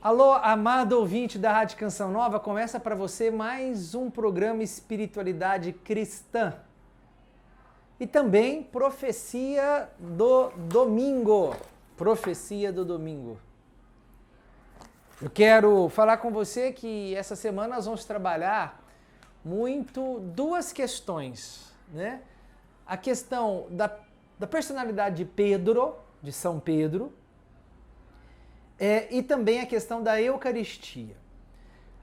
Alô, amado ouvinte da Rádio Canção Nova, começa para você mais um programa Espiritualidade Cristã. E também Profecia do Domingo. Profecia do Domingo. Eu quero falar com você que essa semana nós vamos trabalhar muito duas questões, né? A questão da personalidade de Pedro, de São Pedro, e também a questão da Eucaristia.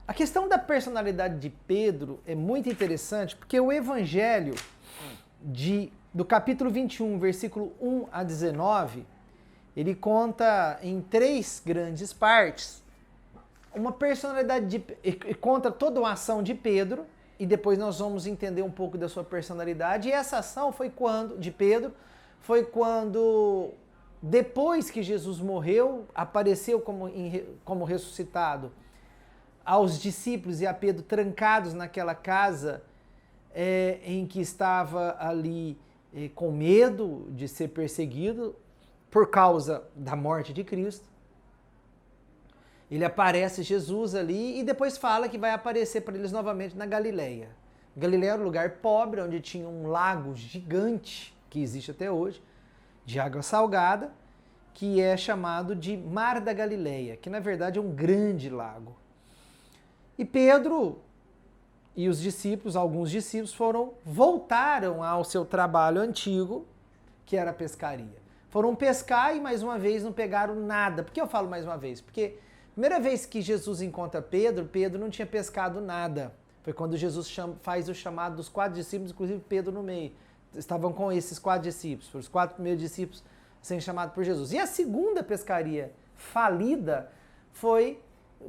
A questão da personalidade de Pedro é muito interessante porque o Evangelho do capítulo 21, versículo 1 a 19, ele conta em três grandes partes uma personalidade conta toda uma ação de Pedro, e depois nós vamos entender um pouco da sua personalidade. E essa ação de Pedro foi quando, depois que Jesus morreu, apareceu como ressuscitado aos discípulos e a Pedro trancados naquela casa em que estava ali com medo de ser perseguido por causa da morte de Cristo. Ele aparece Jesus ali e depois fala que vai aparecer para eles novamente na Galileia. Galileia era um lugar pobre, onde tinha um lago gigante, que existe até hoje, de água salgada, que é chamado de Mar da Galileia, que na verdade é um grande lago. E Pedro e os discípulos, alguns discípulos, voltaram ao seu trabalho antigo, que era a pescaria. Foram pescar e mais uma vez não pegaram nada. Por que eu falo mais uma vez? Porque primeira vez que Jesus encontra Pedro, Pedro não tinha pescado nada. Foi quando Jesus faz o chamado dos 4 discípulos, inclusive Pedro no meio. Estavam com esses 4 discípulos, foram os 4 primeiros discípulos sendo chamados por Jesus. E a segunda pescaria falida foi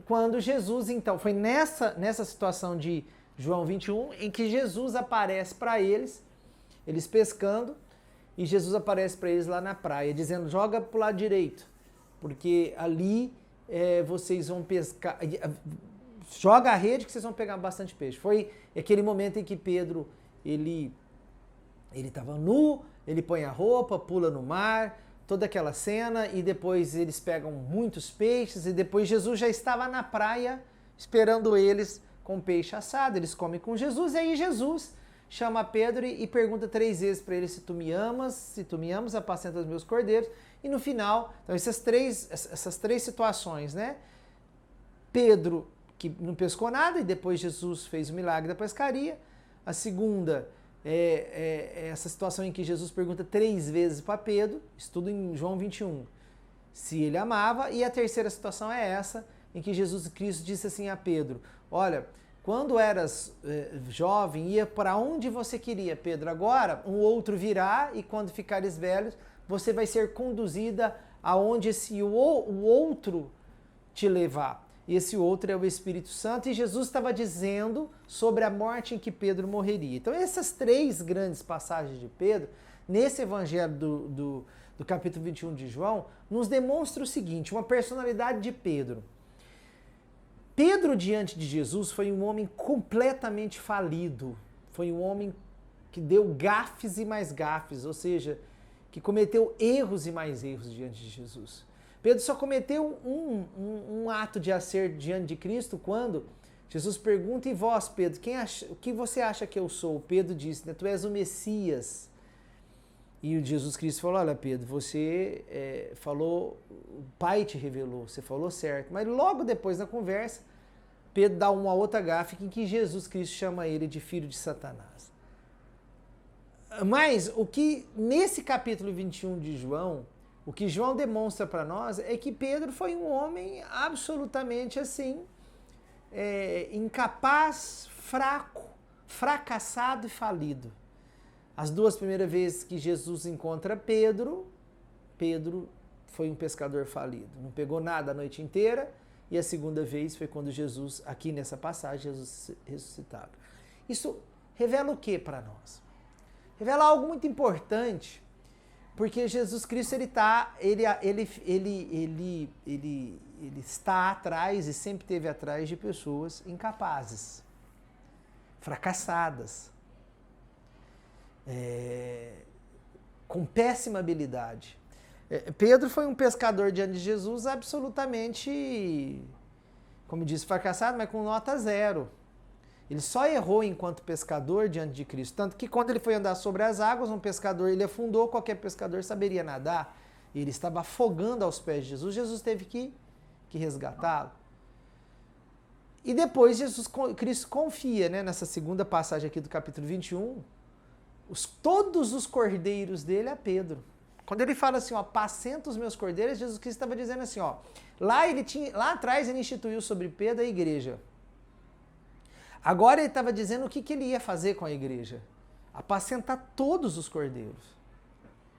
quando Jesus, então, foi nessa situação de João 21, em que Jesus aparece para eles pescando, e Jesus aparece para eles lá na praia, dizendo, joga para o lado direito, porque ali vocês vão pescar, joga a rede que vocês vão pegar bastante peixe. Foi aquele momento em que Pedro, ele estava nu, ele põe a roupa, pula no mar, toda aquela cena, e depois eles pegam muitos peixes, e depois Jesus já estava na praia esperando eles com peixe assado. Eles comem com Jesus, e aí Jesus chama Pedro e pergunta 3 vezes para ele: se tu me amas, apacenta os meus cordeiros. E no final, então essas três situações, né? Pedro, que não pescou nada, e depois Jesus fez o milagre da pescaria. A segunda é essa situação em que Jesus pergunta 3 vezes para Pedro, isso tudo em João 21, se ele amava. E a terceira situação é essa, em que Jesus Cristo disse assim a Pedro: olha, quando eras jovem, ia para onde você queria, Pedro. Agora, um outro virá, e quando ficares velhos, você vai ser conduzida aonde o outro te levar. E esse outro é o Espírito Santo. E Jesus estava dizendo sobre a morte em que Pedro morreria. Então, essas 3 grandes passagens de Pedro, nesse evangelho do capítulo 21 de João, nos demonstra o seguinte: uma personalidade de Pedro. Pedro, diante de Jesus, foi um homem completamente falido. Foi um homem que deu gafes e mais gafes, ou seja, que cometeu erros e mais erros diante de Jesus. Pedro só cometeu um ato de acerto diante de Cristo quando Jesus pergunta: e vós, Pedro, o que você acha que eu sou? Pedro disse, né, tu és o Messias. E o Jesus Cristo falou: olha, Pedro, você falou, o Pai te revelou, você falou certo. Mas logo depois na conversa, Pedro dá uma outra gafe em que Jesus Cristo chama ele de filho de Satanás. Mas o que, nesse capítulo 21 de João, o que João demonstra para nós é que Pedro foi um homem absolutamente assim, incapaz, fraco, fracassado e falido. As 2 primeiras vezes que Jesus encontra Pedro foi um pescador falido. Não pegou nada a noite inteira. E a segunda vez foi quando Jesus, aqui nessa passagem, Jesus ressuscitado. Isso revela o que para nós? Revela algo muito importante, porque Jesus Cristo ele está atrás e sempre esteve atrás de pessoas incapazes, fracassadas, com péssima habilidade. Pedro foi um pescador diante de Jesus absolutamente como disse, fracassado, mas com nota 0. Ele só errou enquanto pescador diante de Cristo. Tanto que quando ele foi andar sobre as águas, um pescador, ele afundou, qualquer pescador saberia nadar. E ele estava afogando aos pés de Jesus. Jesus teve que resgatá-lo. E depois Cristo confia, né, nessa segunda passagem aqui do capítulo 21, todos os cordeiros dele a Pedro. Quando ele fala assim, ó, apacenta os meus cordeiros, Jesus Cristo estava dizendo assim, ó, lá atrás ele instituiu sobre Pedro a igreja. Agora ele estava dizendo o que ele ia fazer com a igreja. Apacentar todos os cordeiros.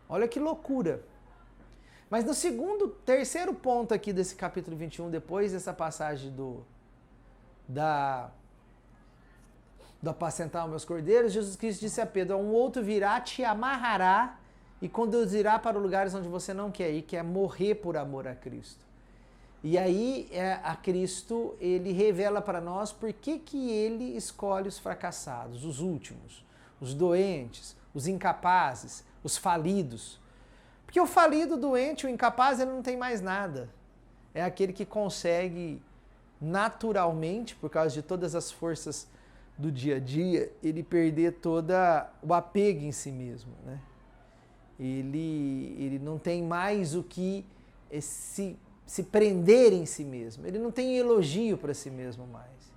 Olha que loucura. Mas no terceiro ponto aqui desse capítulo 21, depois dessa passagem do apacentar os meus cordeiros, Jesus Cristo disse a Pedro, um outro virá, te amarrará e conduzirá para lugares onde você não quer ir, que é morrer por amor a Cristo. E aí a Cristo, ele revela para nós por que ele escolhe os fracassados, os últimos, os doentes, os incapazes, os falidos. Porque o falido, o doente, o incapaz, ele não tem mais nada. É aquele que consegue naturalmente, por causa de todas as forças do dia a dia, ele perder todo o apego em si mesmo, né? Ele não tem mais o que se prender em si mesmo. Ele não tem elogio para si mesmo mais.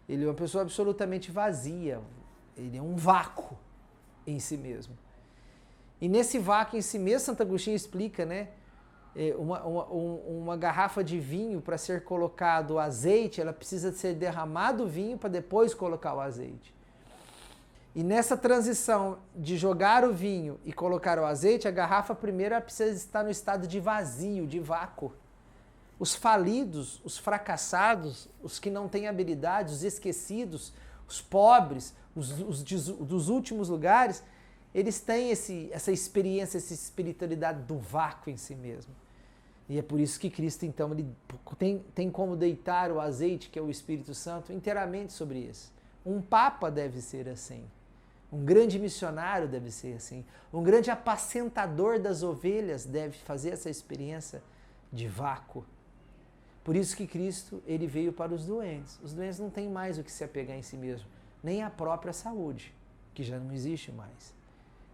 Ele é uma pessoa absolutamente vazia. Ele é um vácuo em si mesmo. E nesse vácuo em si mesmo, Santo Agostinho explica, né? Uma garrafa de vinho, para ser colocado azeite, ela precisa ser derramado o vinho para depois colocar o azeite. E nessa transição de jogar o vinho e colocar o azeite, a garrafa primeiro precisa estar no estado de vazio, de vácuo. Os falidos, os fracassados, os que não têm habilidade, os esquecidos, os pobres, os dos últimos lugares, eles têm essa experiência, essa espiritualidade do vácuo em si mesmo. E é por isso que Cristo, então, ele tem como deitar o azeite, que é o Espírito Santo, inteiramente sobre isso. Um papa deve ser assim. Um grande missionário deve ser assim. Um grande apacentador das ovelhas deve fazer essa experiência de vácuo. Por isso que Cristo, ele veio para os doentes. Os doentes não têm mais o que se apegar em si mesmo, nem a própria saúde, que já não existe mais.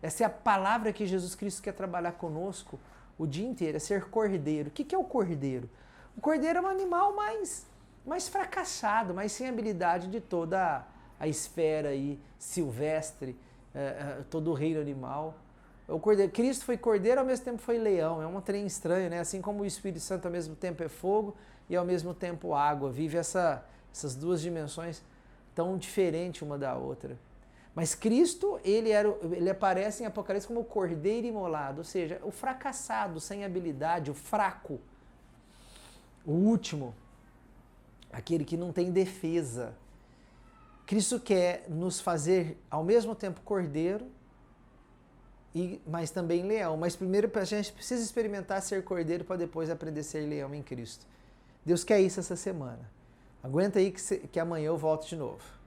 Essa é a palavra que Jesus Cristo quer trabalhar conosco o dia inteiro, é ser cordeiro. O que é o cordeiro? O cordeiro é um animal mais fracassado, mais sem habilidade de toda a esfera aí, silvestre, todo o reino animal. O cordeiro, Cristo foi cordeiro, ao mesmo tempo foi leão. É um trem estranho, né? Assim como o Espírito Santo ao mesmo tempo é fogo e ao mesmo tempo água. Vive essas duas dimensões tão diferentes uma da outra. Mas Cristo, ele aparece em Apocalipse como o cordeiro imolado, ou seja, o fracassado, sem habilidade, o fraco, o último, aquele que não tem defesa. Cristo quer nos fazer ao mesmo tempo cordeiro, mas também leão. Mas primeiro a gente precisa experimentar ser cordeiro para depois aprender a ser leão em Cristo. Deus quer isso essa semana. Aguenta aí que amanhã eu volto de novo.